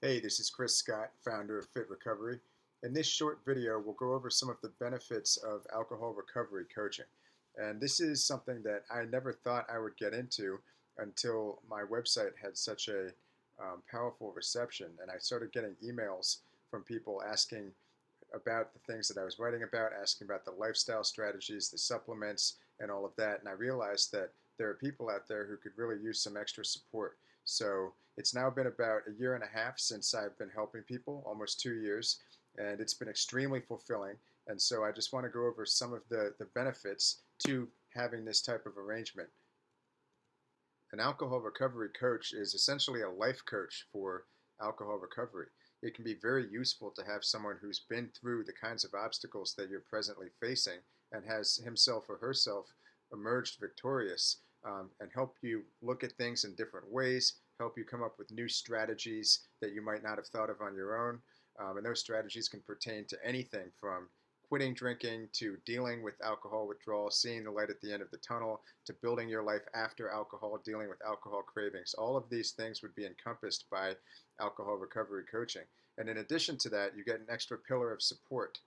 Hey, this is Chris Scott, founder of Fit Recovery. In this short video, we'll go over some of the benefits of alcohol recovery coaching. And this is something that I never thought I would get into until my website had such a powerful reception. And I started getting emails from people asking about the things that I was writing about, asking about the lifestyle strategies, the supplements, and all of that. And I realized that there are people out there who could really use some extra support. So it's now been about a year and a half since I've been helping people, almost 2 years, and it's been extremely fulfilling. And so I just want to go over some of the benefits to having this type of arrangement. An alcohol recovery coach is essentially a life coach for alcohol recovery. It can be very useful to have someone who's been through the kinds of obstacles that you're presently facing and has himself or herself emerged victorious, and help you look at things in different ways, help you come up with new strategies that you might not have thought of on your own. And those strategies can pertain to anything from quitting drinking to dealing with alcohol withdrawal, seeing the light at the end of the tunnel, to building your life after alcohol, dealing with alcohol cravings. All of these things would be encompassed by alcohol recovery coaching. And in addition to that, you get an extra pillar of support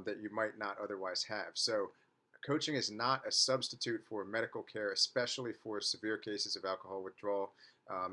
that you might not otherwise have. So coaching is not a substitute for medical care, especially for severe cases of alcohol withdrawal.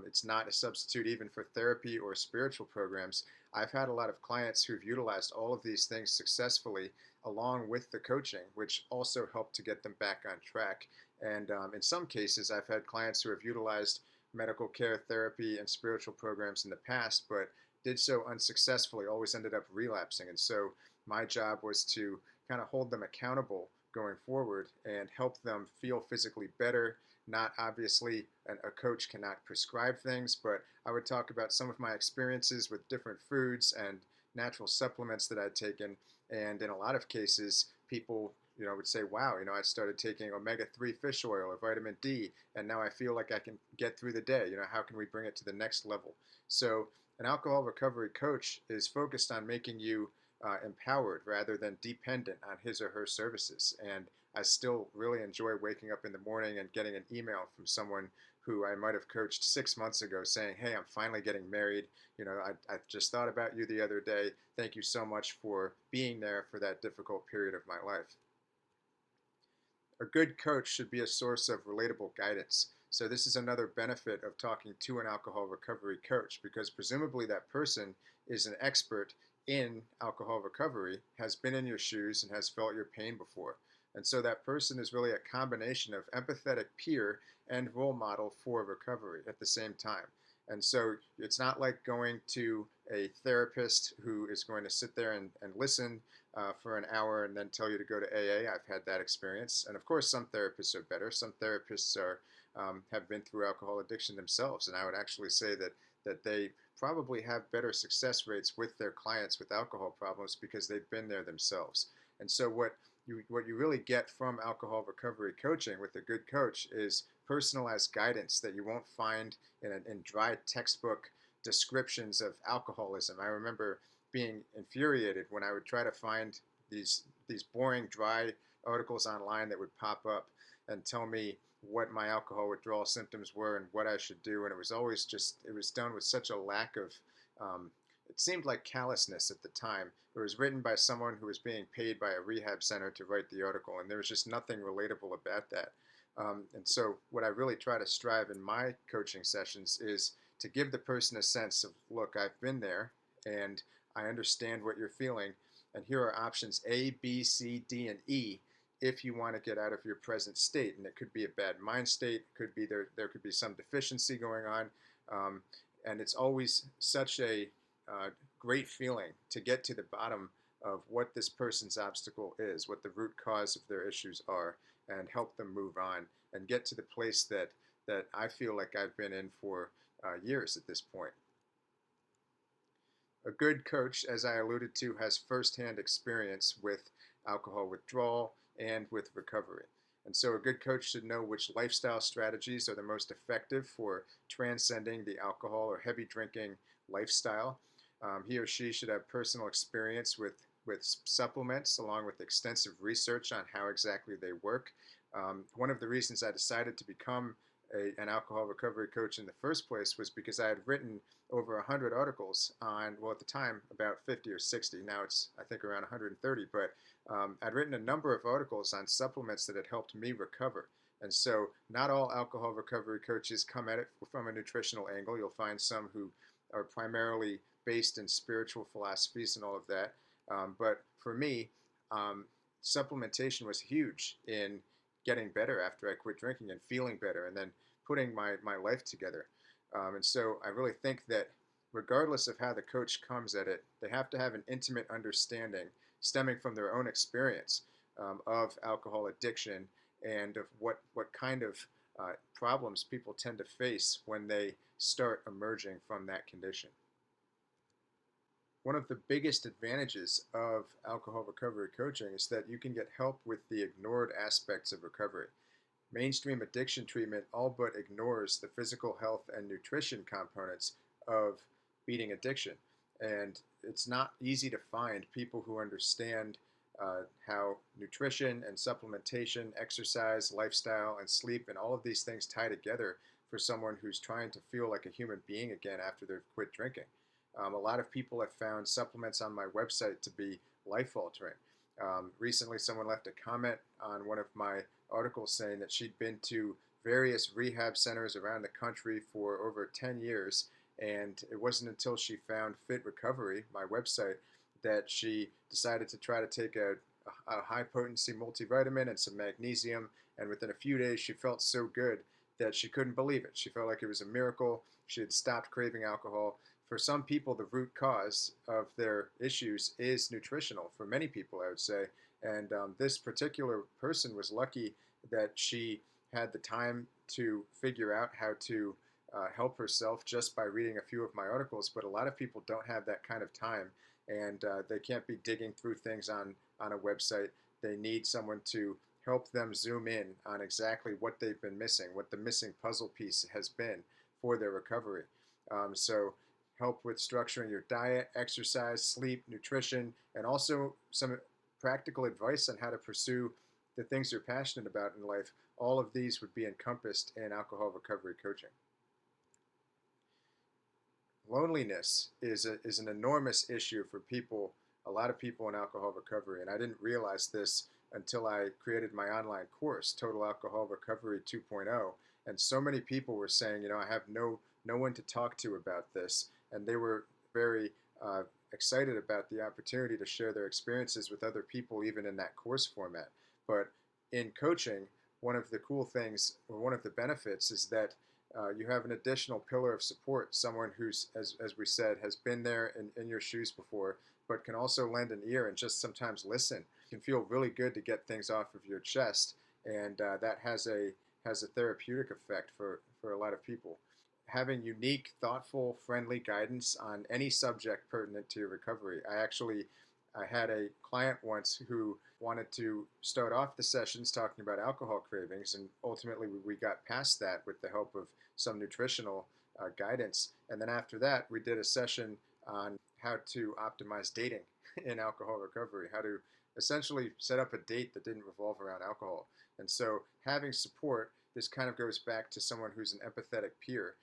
It's not a substitute even for therapy or spiritual programs. I've had a lot of clients who've utilized all of these things successfully along with the coaching, which also helped to get them back on track. And in some cases, I've had clients who have utilized medical care, therapy, and spiritual programs in the past, but did so unsuccessfully, always ended up relapsing. And so my job was to kind of hold them accountable going forward and help them feel physically better. Not obviously, a coach cannot prescribe things, but I would talk about some of my experiences with different foods and natural supplements that I'd taken. And in a lot of cases, people would say, wow, I started taking omega-3 fish oil or vitamin D, and now I feel like I can get through the day. How can we bring it to the next level? So an alcohol recovery coach is focused on making you empowered rather than dependent on his or her services. And I still really enjoy waking up in the morning and getting an email from someone who I might have coached 6 months ago saying, hey, I'm finally getting married. I just thought about you the other day. Thank you so much for being there for that difficult period of my life. A good coach should be a source of relatable guidance. So this is another benefit of talking to an alcohol recovery coach, because presumably that person is an expert in alcohol recovery, has been in your shoes, and has felt your pain before. And so that person is really a combination of empathetic peer and role model for recovery at the same time. And so it's not like going to a therapist who is going to sit there and listen for an hour and then tell you to go to AA. I've had that experience. And of course, some therapists are better. Some therapists have been through alcohol addiction themselves. And I would actually say that they probably have better success rates with their clients with alcohol problems because they've been there themselves. And so what you really get from alcohol recovery coaching with a good coach is personalized guidance that you won't find in dry textbook descriptions of alcoholism. I remember being infuriated when I would try to find these boring dry articles online that would pop up and tell me what my alcohol withdrawal symptoms were and what I should do, and it was always it was done with such a lack of it seemed like callousness at the time. It was written by someone who was being paid by a rehab center to write the article, and there was just nothing relatable about that. And so what I really try to strive in my coaching sessions is to give the person a sense of, look, I've been there, and I understand what you're feeling, and here are options A, B, C, D, and E if you want to get out of your present state. And it could be a bad mind state, it could be there could be some deficiency going on, and it's always such a great feeling to get to the bottom of what this person's obstacle is, what the root cause of their issues are, and help them move on and get to the place that I feel like I've been in for years at this point. A good coach, as I alluded to, has firsthand experience with alcohol withdrawal and with recovery. And so a good coach should know which lifestyle strategies are the most effective for transcending the alcohol or heavy drinking lifestyle. He or she should have personal experience with supplements, along with extensive research on how exactly they work. One of the reasons I decided to become an alcohol recovery coach in the first place was because I had written over 100 articles on, well, at the time, about 50 or 60. Now it's, I think, around 130. But I'd written a number of articles on supplements that had helped me recover. And so not all alcohol recovery coaches come at it from a nutritional angle. You'll find some who are primarily based in spiritual philosophies and all of that. But for me, um, supplementation was huge in getting better after I quit drinking and feeling better and then putting my life together. And so I really think that regardless of how the coach comes at it, they have to have an intimate understanding stemming from their own experience of alcohol addiction and of what kind of problems people tend to face when they start emerging from that condition. One of the biggest advantages of alcohol recovery coaching is that you can get help with the ignored aspects of recovery. Mainstream addiction treatment all but ignores the physical health and nutrition components of beating addiction. And it's not easy to find people who understand how nutrition and supplementation, exercise, lifestyle, and sleep, and all of these things tie together for someone who's trying to feel like a human being again after they've quit drinking. A lot of people have found supplements on my website to be life altering. Recently, someone left a comment on one of my articles saying that she'd been to various rehab centers around the country for over 10 years, and it wasn't until she found Fit Recovery, my website, that she decided to try to take a high potency multivitamin and some magnesium, and within a few days she felt so good that she couldn't believe it. She felt like it was a miracle. She had stopped craving alcohol. For some people, the root cause of their issues is nutritional. For many people, I would say. And this particular person was lucky that she had the time to figure out how to help herself just by reading a few of my articles. But a lot of people don't have that kind of time, and they can't be digging through things on a website. They need someone to help them zoom in on exactly what they've been missing, what the missing puzzle piece has been for their recovery. So help with structuring your diet, exercise, sleep, nutrition, and also some practical advice on how to pursue the things you're passionate about in life. All of these would be encompassed in alcohol recovery coaching. Loneliness is an enormous issue for people, a lot of people in alcohol recovery, and I didn't realize this until I created my online course, Total Alcohol Recovery 2.0, and so many people were saying, I have no one to talk to about this, and they were very excited about the opportunity to share their experiences with other people, even in that course format. But in coaching, one of the cool things, or one of the benefits, is that you have an additional pillar of support, someone who's, as we said, has been there in your shoes before, but can also lend an ear and just sometimes listen. It can feel really good to get things off of your chest, and that has a therapeutic effect for a lot of people. Having unique, thoughtful, friendly guidance on any subject pertinent to your recovery. I had a client once who wanted to start off the sessions talking about alcohol cravings, and ultimately we got past that with the help of some nutritional guidance. And then after that, we did a session on how to optimize dating in alcohol recovery, how to essentially set up a date that didn't revolve around alcohol. And so having support, this kind of goes back to someone who's an empathetic peer.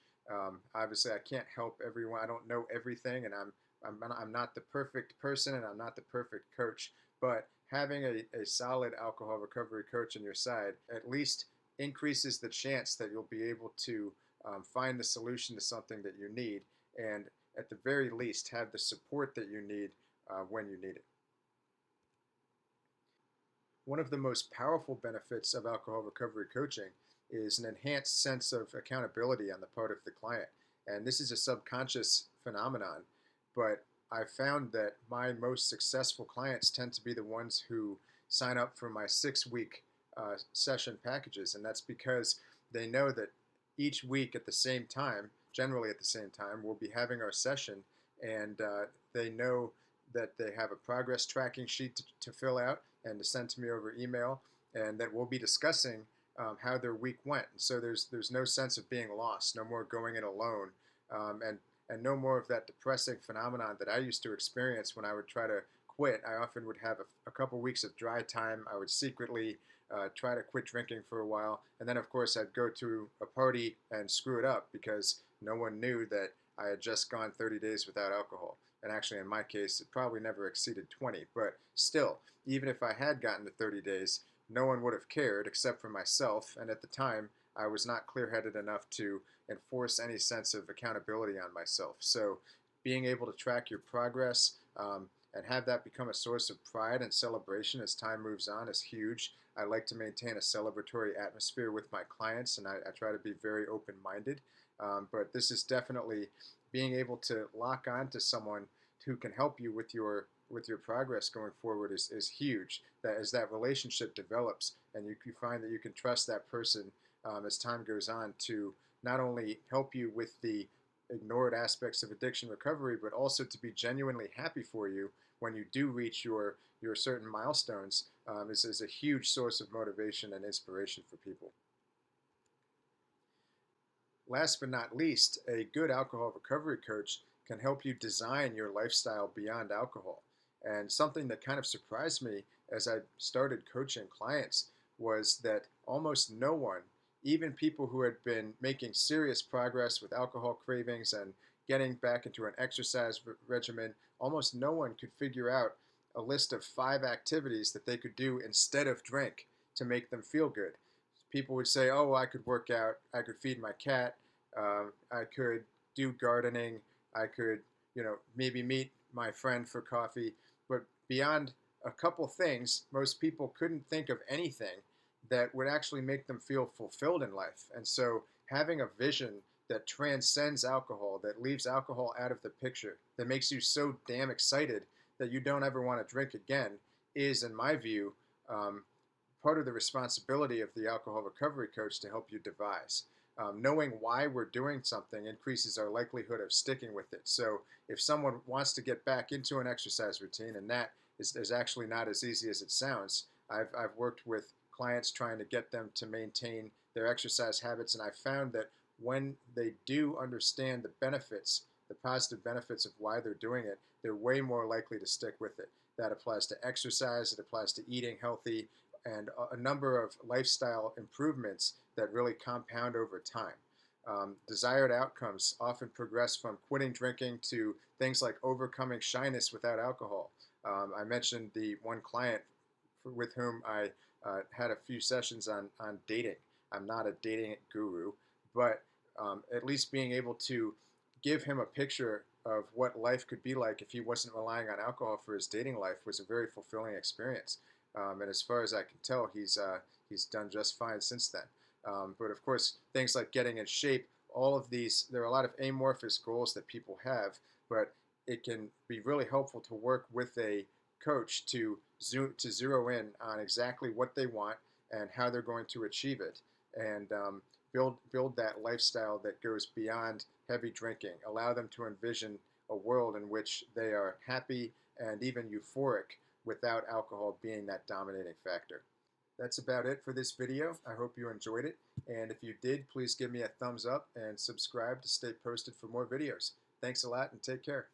Obviously, I can't help everyone. I don't know everything, and I'm not the perfect person, and I'm not the perfect coach. But having a solid alcohol recovery coach on your side at least increases the chance that you'll be able to find the solution to something that you need, and at the very least have the support that you need when you need it. One of the most powerful benefits of alcohol recovery coaching is an enhanced sense of accountability on the part of the client. And this is a subconscious phenomenon, but I've found that my most successful clients tend to be the ones who sign up for my 6-week session packages. And that's because they know that each week at the same time, generally at the same time, we'll be having our session, and they know that they have a progress tracking sheet to fill out and to send to me over email, and that we'll be discussing how their week went. And so there's no sense of being lost, no more going it alone, and no more of that depressing phenomenon that I used to experience when I would try to quit. I often would have a couple weeks of dry time. I would secretly try to quit drinking for a while, and then of course I'd go to a party and screw it up because no one knew that I had just gone 30 days without alcohol. And actually, in my case, it probably never exceeded 20. But still, even if I had gotten to 30 days, no one would have cared except for myself. And at the time, I was not clear-headed enough to enforce any sense of accountability on myself. So being able to track your progress and have that become a source of pride and celebration as time moves on is huge. I like to maintain a celebratory atmosphere with my clients, and I try to be very open-minded. But this is definitely being able to lock on to someone who can help you with your progress going forward is huge. That as that relationship develops and you find that you can trust that person as time goes on to not only help you with the ignored aspects of addiction recovery, but also to be genuinely happy for you when you do reach your certain milestones is a huge source of motivation and inspiration for people. Last but not least, a good alcohol recovery coach can help you design your lifestyle beyond alcohol. And something that kind of surprised me as I started coaching clients was that almost no one, even people who had been making serious progress with alcohol cravings and getting back into an exercise regimen, almost no one could figure out a list of 5 activities that they could do instead of drink to make them feel good. People would say, oh, I could work out, I could feed my cat, I could do gardening, I could, maybe meet my friend for coffee. But beyond a couple things, most people couldn't think of anything that would actually make them feel fulfilled in life. And so having a vision that transcends alcohol, that leaves alcohol out of the picture, that makes you so damn excited that you don't ever want to drink again is, in my view, part of the responsibility of the alcohol recovery coach to help you devise. Knowing why we're doing something increases our likelihood of sticking with it. So if someone wants to get back into an exercise routine, and that is actually not as easy as it sounds, I've worked with clients trying to get them to maintain their exercise habits, and I found that when they do understand the benefits, the positive benefits of why they're doing it, they're way more likely to stick with it. That applies to exercise, it applies to eating healthy, and a number of lifestyle improvements that really compound over time. Desired outcomes often progress from quitting drinking to things like overcoming shyness without alcohol. I mentioned the one client with whom I had a few sessions on dating. I'm not a dating guru, but at least being able to give him a picture of what life could be like if he wasn't relying on alcohol for his dating life was a very fulfilling experience. And as far as I can tell, he's done just fine since then. But of course, things like getting in shape, all of these, there are a lot of amorphous goals that people have, but it can be really helpful to work with a coach to zero in on exactly what they want and how they're going to achieve it, and build that lifestyle that goes beyond heavy drinking. Allow them to envision a world in which they are happy and even euphoric without alcohol being that dominating factor. That's about it for this video. I hope you enjoyed it, and if you did, please give me a thumbs up and subscribe to stay posted for more videos. Thanks a lot and take care.